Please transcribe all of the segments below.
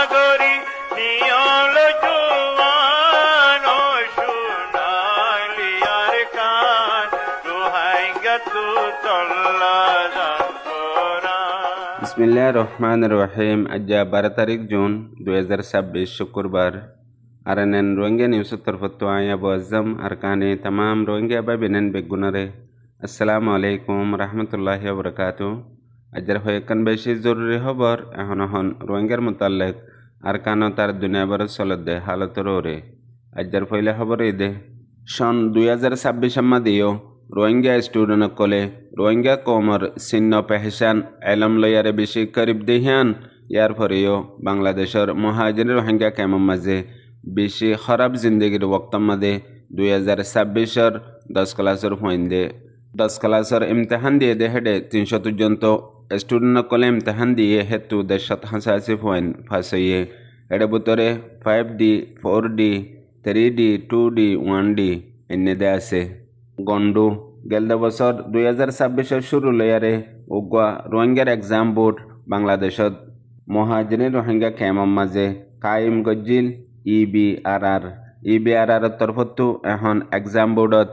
সাগরী নিয়ল জুয়ান ও সোনালি আর কান দোহাই গতু তল্লা বিসমিল্লাহির রহমানির রহিম। আজ 12 তারিখ জুন 2026 শুক্রবার। আরএনএন রোহিঙ্গা নিউজ তরফতো আয়া বজম আরকানে तमाम রোহিঙ্গা বাবিনেন বেগুনারে আসসালামু আলাইকুম রহমতুল্লাহি ওয়া বারাকাতু। আজর হয়কান বেশি জরুরি খবর এখন রোহিঙ্গার মুতাল্লিক আরকানো তার দুনিয়াভর চলতে হালতর ওরে। আজর পয়লা খবর দে সন 2026 মাদিও রোহিঙ্গা স্টুডেন্ট কলে রোহিঙ্গা কমর চিহ্ন পেহচান এলম লয়ারে বেশি করিব দেহান। ইয়ার পরেও বাংলাদেশের মহাজির রোহিঙ্গা কেমন মাঝে বেশি খারাপ জিন্দগির বক্তম মাঝে 2026 10 ক্লাসের ফয়েন্দে 10 ক্লাসের ইমতহান দিয়ে দে হেডে 300 পর্যন্ত স্টুডেন্ট কলে ইমতহান দিয়ে হেতু 180 পয়েন্ট পাস হইয়ে এর ভিতরে 5D 4D 3D 2D 1D এনে দে আছে গন্ডু। গেল বছর 2026 শুরু লয়ারে উগুয়া রোহিঙ্গার এক্সাম বোর্ড বাংলাদেশত মহাজির রোহিঙ্গা ক্যাম্পর মাঝে কায়েম গজ্জিল ইবিআরআর তরফতো এখন এক্সাম বোর্ডত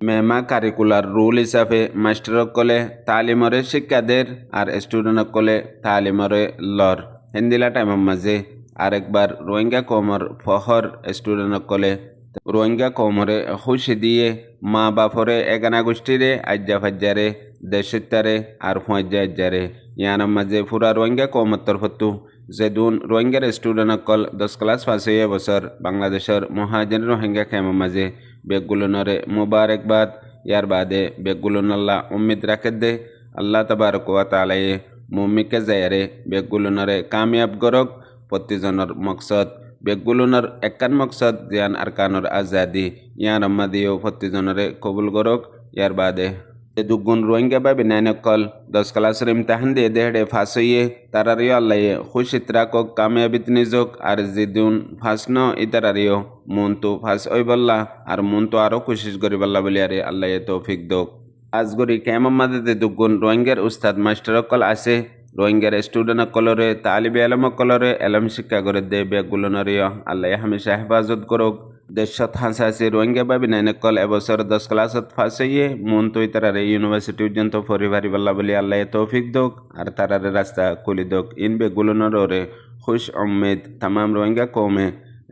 মেমা কারিকুলার রুল হিসাবে মাস্টার কলে তালিমরে শিক্ষাদের আর স্টুডেন্ট কলে তালিমরে লর হিন্দিলা টাইমের মাঝে আরেকবার রোহিঙ্গা কমর ফহর স্টুডেন্ট কলে রোহিঙ্গা কমরে খুশি দিয়ে মা বাপরে এগানা গোষ্ঠীরে আজ্জা ফাজ্জারে দেশিতারে আর ফজ্জারে ইয়ার মাঝে পুরা রোহিঙ্গা কমর তরফতো যেদুন রোহিঙ্গার স্টুডেন্ট কল 10 ক্লাস পাস হয়ে বছর বাংলাদেশের মহাজির রোহিঙ্গা ক্যাম্পর মাঝে বেগুলনরে মুবারকবাদ। ইয়ার বাদে বেগুলনল্লা উম্মিদ রাখে দে আল্লাহ তবারক ওয়া তাআলায়ে মুমিকে যায়ারে বেগুলনরে কামিয়াব গরক। প্রতিজনের মকসদ বেগুলনের একান মকসদ জ্ঞান আরকানোর আজাদি ইয়ার মাদিও প্রতিজনরে কবুল গরক। ইয়ার বাদে দুগুণ রোহিঙ্গা বাবি নাইনকল 10 ক্লাসের ইমতহান দিয়ে দেহড়ে ফাঁস হইয়ে তারারিও আল্লাহে খুশিত রাখক কামিয়াবিত নিজক আর যেদিন ফাঁস ন ইতারারিও মন তো ফাঁস ওই বললা আর মন তো আরও কোশিশ করি বললা বলি আরে আল্লাহে তৌফিক দোক। আজগরি কেমন মাদে দুগুণ রোহিঙ্গার উস্তাদ মাস্টার কল আছে রোহিঙ্গার স্টুডেন্ট কলরে তালিবে এলম কলরে এলম শিক্ষা করে দে বেগুলনরিও আল্লাহ হামেশা হেফাজত করুক। দেশত হাসাসি রোহিঙ্গা বাবি নাইনকল এবছর 10 ক্লাসত ফাঁস হইয়ে মন তৈ তারারে ইউনিভার্সিটি পর্যন্ত পরিবারি বল্লা বলি আল্লাহ তৌফিক দোক আর তারারে রাস্তা খুলি দোক। ইন বেগুলনরে খুশ উম্মেদ তামাম রোহিঙ্গা কৌমে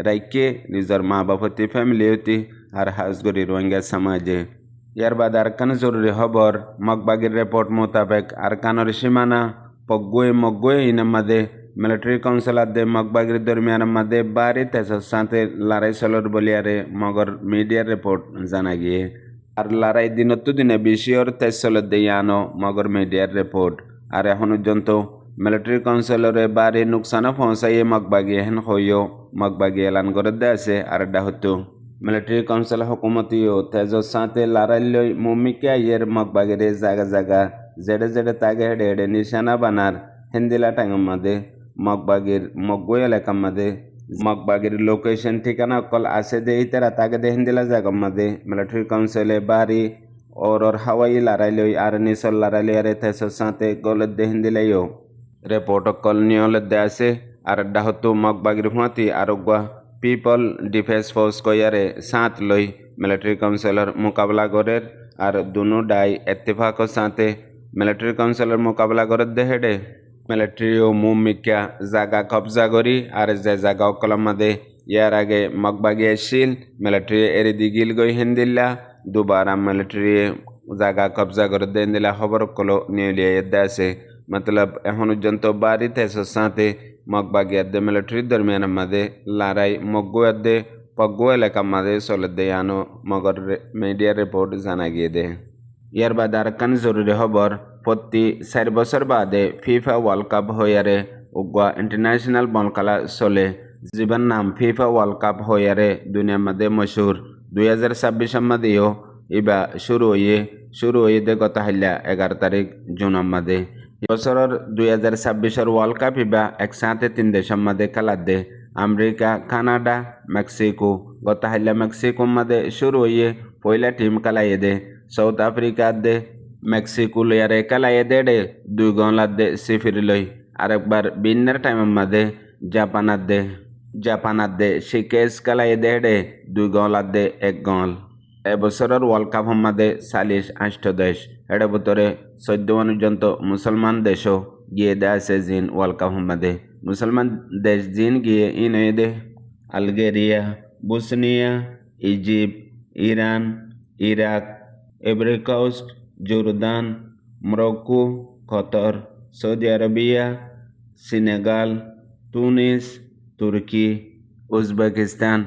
রাইকে নিজের মা বাপতি ফ্যামিলি হতি আর হাজগরি রোহিঙ্গা সমাজে। ইয়ার বাদ আরকান জরুরি খবর মগবাগির রিপোর্ট মোতাবেক আরকানের সীমানা মগুয়ে ইনার মাঝে মিলিটারি কাউন্সিলার দে মগবাগির দরমিয়ান মাঝে বাড়ি তেসর সাথে লড়াই চলর বলিয়ারে মগর মিডিয়ার রিপোর্ট জানা গিয়ে আর লড়াই দিনতো দিনে বেশি ওর তেজ চলত দেয়ানো মগর মিডিয়ার রিপোর্ট আর এখন পর্যন্ত মিলিটারি কাউন্সিলরে বাড়ি নুকসানও পৌঁছাইয়ে মগবাগি হেন হইও মগবাগি এলান করে দে আছে আর এটা হতো মিলিটারি কাউন্সিল হুকুমতিও তেজর সাথে লড়াই লই মুমিকে আইয়ের মগবাগিরে জায়গা জায়গা জেডে তাগে হেডে নিশানা বানার হিন্দিলা টাইমের মাঝে মগবাগির মগুয়ে এলাকার মাঝে মগবাগির লোকেশন ঠিকানা কল আছে দে ইতারা তাগে দে হিন্দিলা জায়গার মাঝে মিলিটারি কাউন্সিলে বাড়ি ওর হাওয়াই লড়াই লই আর নিচল লড়াই লই আর তেসর সাথে গলত দে হিন্দিলাইও রিপোর্ট কল নিয়লত দে আছে আর ডাহতো মগবাগির হুঁয়াতি আরোগ্যা পিপল ডিফেন্স ফোর্স কয়ারে সাথ লই মিলিটারি কাউন্সিলর মোকাবলা করের আর দুনো ডাই এত্তেফাকর সাথে মিলিটারি কাউন্সিলর মোকাবলা করে দে হেডে মিলিটারি ও মুমিকা জায়গা কবজা করি আর যে জায়গা অকলম মাদে ইয়ার আগে মগবাগি আসছিল মিলিটারি এরি দিগিল গই হিন্দিল্লা দুবারা মিলিটারি জায়গা কবজা করে দে হিন্দিল্লা খবর কলো নিয়ে লিয়ে দে আছে মতলব এখন পর্যন্ত বাড়িতে সাথে মগবাগি আদে মিলিটারি দরমিয়ান মাদে লড়াই মগ্গু আদে পগ্গু এলাকা মাদে চলে দে আনো মগর মিডিয়া রিপোর্ট জানা গিয়ে দে। ইয়ার বাদে আরকান জরুরি খবর প্রতি 4 বছর বাদে ফিফা ওয়ার্ল্ড কাপ হইয়ারে উগুয়া ইন্টারন্যাশনাল বল খেলা চলে জীবন নাম ফিফা ওয়ার্ল্ড কাপ হইয়ারে দুনিয়ার মধ্যে মশহুর 2026 মাদেও ইবা শুরু হয়ে দে গত হাইলা 11 তারিখ জুনের মাদে বছরের 2026 ওয়ার্ল্ড কাপ ইবা একসাথে 3 দেশের মধ্যে খেলা দে আমেরিকা কানাডা মেক্সিকো গত হাইলা মেক্সিকো মধ্যে শুরু হয়ে পয়লা টিম খেলাইয়ে দে সাউথ আফ্রিকা দে মেক্সিকো লয়ারে খেলাইয়ে দে 2 গোল দে 0 লই আরেকবার বিন্নার টাইমের মধ্যে জাপানাত দে শিকে স্কালাই দেড়ে 2 গলাত 1 গল এবছরের ওয়ার্ল্ড কাপ হম্মাদে 48 দেশ এর ভিতরে 14 পর্যন্ত মুসলমান দেশও গিয়ে দে আছে জিন ওয়ার্ল্ড কাপ হম্মাদে মুসলমান দেশ জিন গিয়ে দে Algeria Bosnia Egypt Iran Iraq Ivory Coast Jordan Morocco Qatar Saudi Arabia Senegal Tunis Turkey Uzbekistan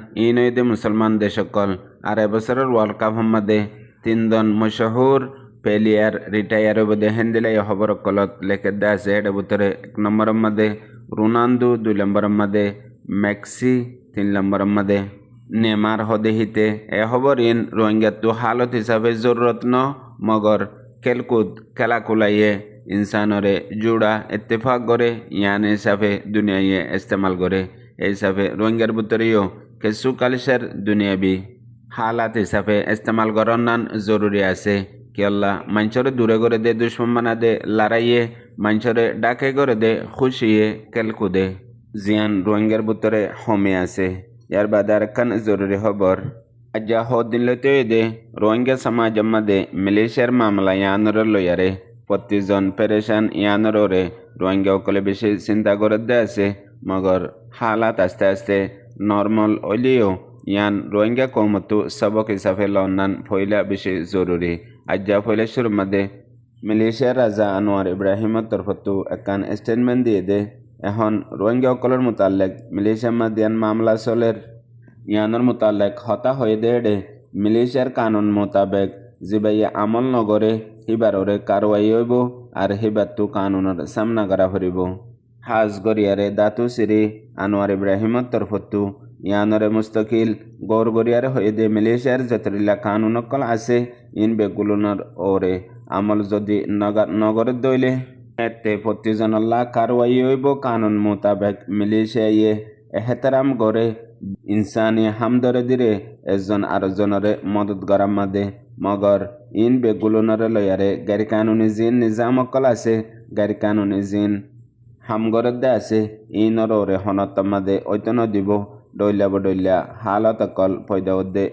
দে মুসলমান দেশ সকল আর এবছরের ওয়ার্ল্ড কাপ হম্মাদে 3জন মশহুর প্লেয়ার রিটায়ার হবদে হেন্দিলাই খবর কলত লেখে দে আছে এর ভিতরে 1 নম্বরের মধ্যে রোনালদো 2 নম্বরের মধ্যে মেক্সি 3 নম্বরের মধ্যে নেমার হদে হিতে এ খবর রোহিঙ্গাতো হালত হিসাবে জরুরত ন মগর খেলকুদ খেলা কুলাইয়ে ইনসানরে জুড়া ইত্তেফাক করে ইয়ান হিসাবে দুনিয়ায় ইস্তেমাল করে এই হিসাবে রোহিঙ্গার ভিতরেও কিছু কালচার দুনিয়াবি হালাত হিসাবে ইস্তেমাল করার জরুরি আছে কি আল্লাহ মানুষরে দূরে করে দে দুশ্মন বানা দে লড়াইয়ে মানুষরে ডাকে করে দে খুশিয়ে খেলকুদে জিয়ান রোহিঙ্গার ভিতরে হমে আছে ইয়ার বাদে আরেকখান জরুরি খবর আজ্জা হদিনলতে দে রোহিঙ্গা সমাজ মধ্যে মিলিশিয়ার মামলা ইয়ানরে লইয়ারে প্রতিজন পেরেশান ইয়ানরে রোহিঙ্গা সকলে বেশি চিন্তা করে দে আছে মগর হালাত আস্তে আস্তে নর্মাল হইলেও ইয়ান রোহিঙ্গা কৌমতো সবক হিসাবে লন্ডন ফইলা বেশি জরুরি আজ্জা ফইলা শুরুর মধ্যে মিলিশিয়ার রাজা আনোয়ার ইব্রাহিমের তরফতো একখান স্টেটমেন্ট দিয়ে দে এখন রোহিঙ্গা সকলের মোতালেক মিলিশিয়ার মধ্যে মামলা চলের ইয়ানোর মোতালেক হতা হয়ে দে মিলিশিয়ার কানুন মোতাবেক জিবাইয়ে আমল নগরে হিবাররে কারওয়াই হইব আর হিবারতো কানুনের সামনা করা হরিব হাজ গরিয়ারে দাতু শ্রী আনোয়ার ইব্রাহিমের তরফতো ইয়ানরে মুস্তকিল গৌর গরিয়ারে হয়ে দে মিলিশিয়ার যতরিলা কানুন অকল আছে বেগুলোর ওরে আমল যদি নগরে দইলে এতে প্রতিজন আল্লাহ কারওয়াই হইব কানুন মোতাবেক মিলিশিয়ায়ে এহতারাম করে ইনসানি হামদরে দিরে একজন আরেকজনরে মদত করার মাদে মগর বেগুলোনরে লয়ারে গাড়ি কানুনি জিন নিজাম অকল আছে গাড়ি কানুনি জিন হামগরে দে আছে ওরে হনত মাদে ঐতন দিব ডইলা হালত অকল পয়দা উদ্দে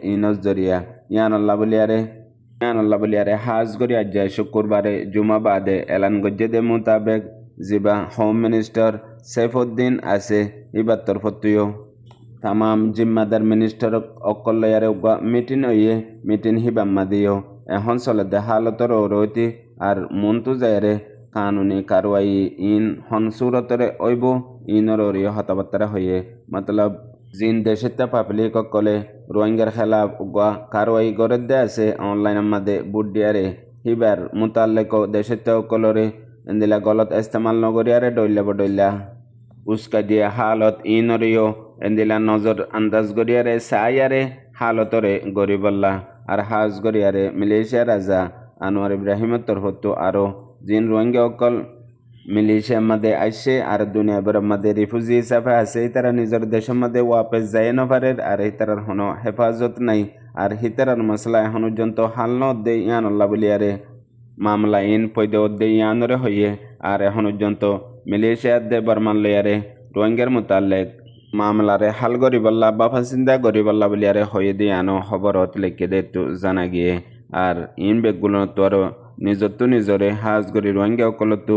জরিয়া ইয়ান আল্লাহ বলিয়ারে হাজ গরি আজ্জায় শুক্রবারে জুমা বাদে এলান গজ্জে দে মোতাবেক জিবা হোম মিনিস্টার সৈফুদ্দিন আছে ইবার তরফতুও তামাম জিম্মাদার মিনিস্টার অকল লয়ারে মিটিং হইয়ে মিটিং হিবাম্মা দিও এখন চলে দে হালতর রইতি আর মনতু যায়রে কানুনি কারওয়াই হন সুরতরে ওইব ওরিয় হতাবার্তারা হইয়ে মতলব জিন দেশের পাবলিক অকলে রোহিঙ্গার খেলা কারওয়াই গড়ে দে আছে অনলাইনের মাঝে বুডিয়ারে হিবার মোতালেক দেশের অকলরে এন্দিলা গলত ইস্তেমাল নগরিয়ারে ডইলা উস্কা দিয়ে হালত ওরিও এন্দিলা নজর আন্দাজ গরিয়ারে সায়ারে হালতরে গরিবল্লা আর হাজ গরিয়ারে মিলিশিয়া রাজা আনোয়ার ইব্রাহিমের তরফতো আরো জিন রোহিঙ্গা অকল মিলিশিয়ার মধ্যে আসছে আর দুনিয়ার মধ্যে রিফিউজি হিসাবে আছে তারা নিজের দেশের মধ্যে ওয়াপস যায় না পারে আর তারার কোনো হেফাজত নাই আর হিতারার মশলা এখন পর্যন্ত হাল ন দে ইয়ান আল্লাহ বলিয়ারে মামলা পয়দে দে ইয়ানরে হইয়ে আর এখন পর্যন্ত মিলিশিয়ার দে বর্মান লইয়ারে রোহিঙ্গার মোতালেক মামলারে হাল গরিবল্লা বা ফাঁসিন্দা গরিবল্লা বলিয়ারে হয়ে দিয়ে আনো খবরত লিখে দে তো জানা গিয়ে আর বেগগুলো তো আরো নিজরে হাজ গরি রোহিঙ্গা অকলতো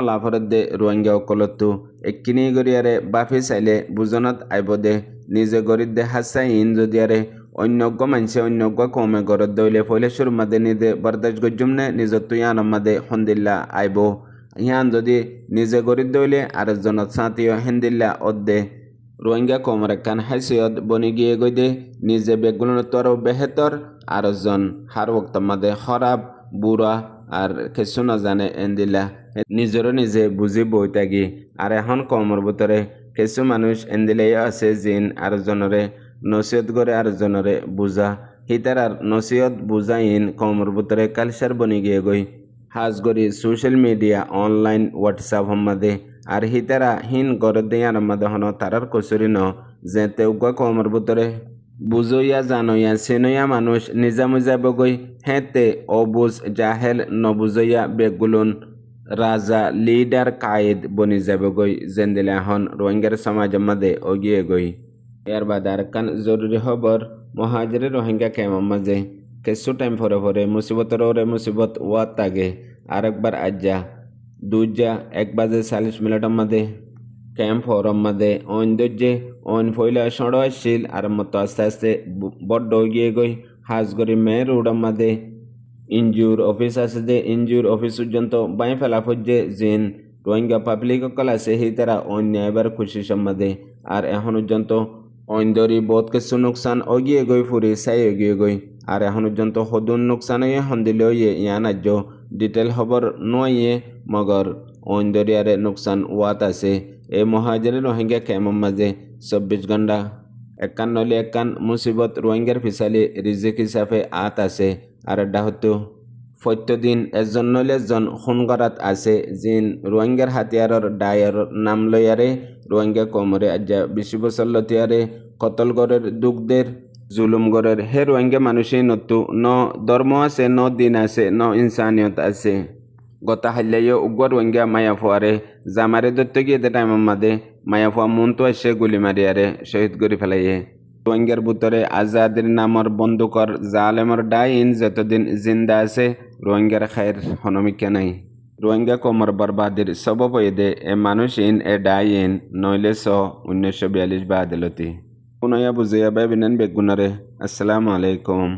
লাফরত দে রোহিঙ্গা অকলতো একিনি গরিয়ারে বাফি চাইলে বুজনত আইব দে নিজে গরিত দে হাসাই যদিয়ারে অন্যজ্ঞ মানুষে অন্যজ্ঞ কমে গরত দইলে ফইলে সুর মাদে নিজে বরদাস গজ্জুম নে নিজত তো ইয়ান মাদে হন্দিল্লা আইব ইয়ান যদি নিজে গরিত দইলে আরেকজনত সাঁতিও হেন্দিল্লা অদ্দে রোহিঙ্গা কমর একখান হাইসিয়ত বনি গিয়ে গই দে নিজে বেগুলোর তর বেহেতর আরেকজন হার ওক্ত মাদে খরাব বুড়া আর কিছু না জানে এন্দিলা নিজে বুঝি বই থাকি আর এখন কমর ভিতরে কিছু মানুষ এন্দিলাই আছে জিন আরেকজনরে নসিহত করে আরেকজনরে বুঝা হিতার আর নসিহত বুঝাইন কমর ভিতরে কালচার বনি গিয়ে গই হাজ করি সোশ্যাল মিডিয়া অনলাইন হোয়াটসঅ্যাপ সম্মাদে আর হিতারা হিন গড় দেয়ার মাদে হন তারার কচুরি ন যে তেউকা কমর ভিতরে বুঝইয়া জানইয়া চেনইয়া মানুষ নিজামুজা বগৈ হেতে অবুজ জাহেল নবুজইয়া বেগুলুন রাজা লিডার কায়েদ বনি যাবগৈ যেন দিলে এখন রোহিঙ্গার সমাজের মধ্যে অগিয়ে গই। এর বাদে আর কান জরুরি খবর মহাজরে রোহিঙ্গা কেমন মাঝে কিছু টাইম পরে পরে মুসিবতের ওরে মুসিবত ওয়াত তাগে আরেকবার আজ্জা দুজা 1:40 মধ্যে ক্যাম্প ফরম মধ্যে অন দজ্জে অন ফইলা সড় আসছিল আর মতো আস্তে আস্তে বড্ড গিয়ে গই হাজগরি মেয়ের রোডের মধ্যে ইনজুর অফিস আছে যে ইনজুর অফিস পর্যন্ত বাই ফেলা ফজ্জে জিন রোহিঙ্গা পাবলিক সকল আছে সেই তারা অন্য এবার খুশি সম্বন্ধে আর এখন পর্যন্ত অন্দরি বহুত কিছু নোকসান অগিয়ে গই ফুরি চাই অগিয়ে গই আর এখন পর্যন্ত সদুন নোকসান সন্দিলে ইয়ান আজ্য ডিটেল খবর নয়ে মগর অন্দরি আরে নোকসান ওয়াত আছে এই মহাজারে রোহিঙ্গা কেমন মাঝে 24 ঘন্টা একান নলে একান মুসিবত রোহিঙ্গার ফিসালি রিজিক হিসাবে আত আছে আর ডাহতো প্রত্যেকদিন এজন নলে এজন খুন করাত আছে জিন রোহিঙ্গার হাতিয়ারর ডায়ের নাম লইয়ারে রোহিঙ্গা কমরে আজ্জা 20 বছর লতিয়ারে কতল গড়ের দুঃখদের জুলুম গড়ের হে রোহিঙ্গা মানুষই নতু ন ধর্ম আছে ন দিন আছে ন ইনসানিয়ত আছে গতা হাল্লাইও উগ্র রোহিঙ্গা মায়াফুয়ারে জামারে দত্ত গিয়ে টাইমের মাদে মায়াফুয়া মনতো এসে গুলি মারিয়ারে শহীদ করে ফেলাইয়ে রোহিঙ্গার ভিতরে আজাদের নামর বন্দুকর জালেমর ডাইন যতদিন জিন্দা আছে রোহিঙ্গার খায়ের হনমিকা নাই রোহিঙ্গা কমর বরবাদের সব পয়েদে এ মানুষইন এ ডাইন নইলে 1942 বা আদালতি কোনয়া বুঝিয়া ভাবিনেন বেগুনারে। আসসালামু আলাইকুম।